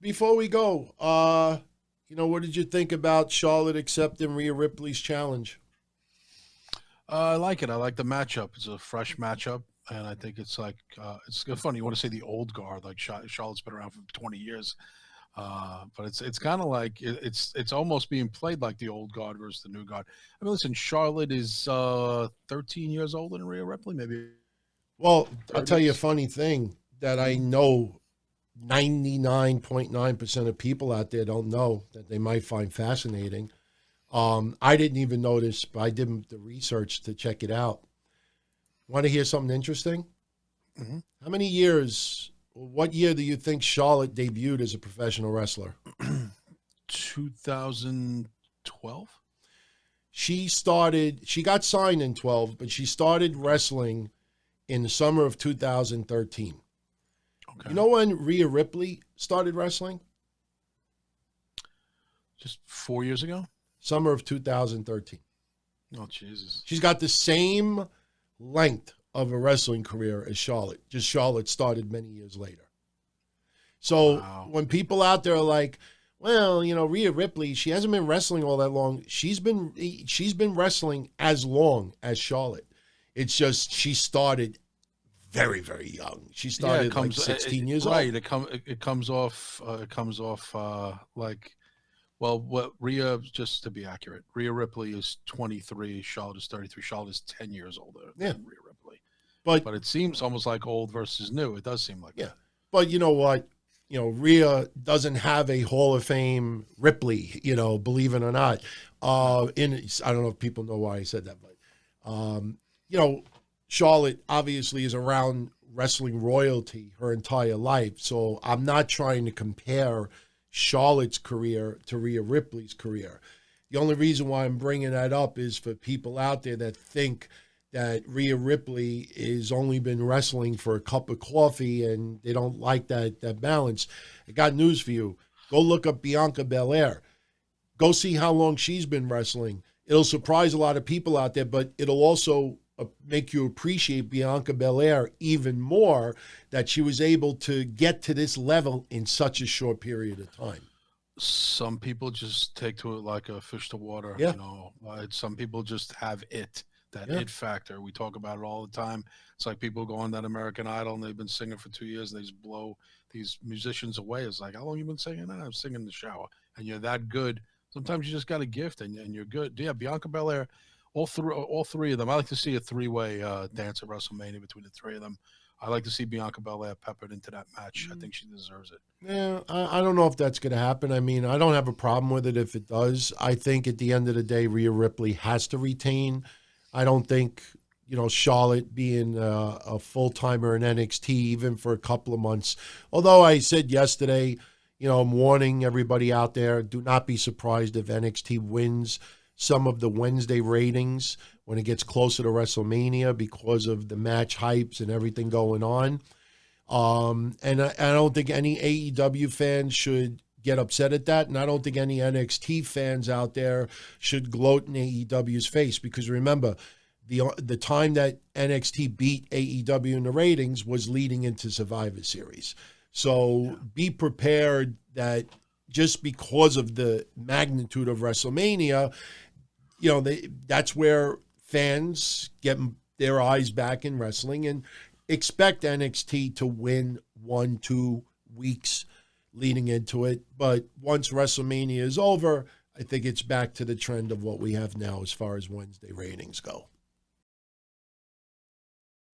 Before we go, what did you think about Charlotte accepting Rhea Ripley's challenge? I like it. I like the matchup. It's a fresh matchup, and I think it's like it's funny. You want to say the old guard, like Charlotte's been around for 20 years, but it's kind of like it's almost being played like the old guard versus the new guard. I mean, listen, Charlotte is 13 years older than Rhea Ripley, maybe Well, I'll tell you a 30s. funny thing that I know 99.9% of people out there don't know that they might find fascinating. I didn't even notice, but I did the research to check it out. Want to hear something interesting? Mm-hmm. How many years, what year do you think Charlotte debuted as a professional wrestler? 2012. She got signed in 12, but she started wrestling in the summer of 2013. Okay. You know when Rhea Ripley started wrestling? Just 4 years ago. Summer of 2013. Oh, Jesus. She's got the same length of a wrestling career as Charlotte. Just Charlotte started many years later. So when people out there are like, well, Rhea Ripley, she hasn't been wrestling all that long. She's been wrestling as long as Charlotte. It's just she started very, very young. She started like 16 years old. Right. It comes off like, well, what Rhea, just to be accurate, Rhea Ripley is 23, Charlotte is 33. Charlotte is 10 years older than Rhea Ripley. But it seems almost like old versus new. It does seem like that. But you know what? Rhea doesn't have a Hall of Fame Ripley, believe it or not. I don't know if people know why I said that, but Charlotte obviously is around wrestling royalty her entire life. So I'm not trying to compare Charlotte's career to Rhea Ripley's career. The only reason why I'm bringing that up is for people out there that think that Rhea Ripley has only been wrestling for a cup of coffee and they don't like that balance. I got news for you. Go look up Bianca Belair. Go see how long she's been wrestling. It'll surprise a lot of people out there, but it'll also make you appreciate Bianca Belair even more, that she was able to get to this level in such a short period of time. Some people just take to it like a fish to water. Yeah. Some people just have it factor. We talk about it all the time. It's like people go on that American Idol and they've been singing for 2 years and they just blow these musicians away. It's like, how long you been singing? I'm singing in the shower. And you're that good. Sometimes you just got a gift and you're good. Yeah, Bianca Belair, all three of them. I like to see a three-way dance at WrestleMania between the three of them. I like to see Bianca Belair peppered into that match. I think she deserves it. Yeah, I don't know if that's going to happen. I mean, I don't have a problem with it if it does. I think at the end of the day, Rhea Ripley has to retain. I don't think, Charlotte being a full-timer in NXT, even for a couple of months. Although I said yesterday, I'm warning everybody out there, do not be surprised if NXT wins some of the Wednesday ratings when it gets closer to WrestleMania because of the match hypes and everything going on. And I don't think any AEW fans should get upset at that, and I don't think any NXT fans out there should gloat in AEW's face, because remember, the time that NXT beat AEW in the ratings was leading into Survivor Series. So be prepared that just because of the magnitude of WrestleMania, that's where fans get their eyes back in wrestling, and expect NXT to win 1-2 weeks leading into it. But once WrestleMania is over, I think it's back to the trend of what we have now as far as Wednesday ratings go.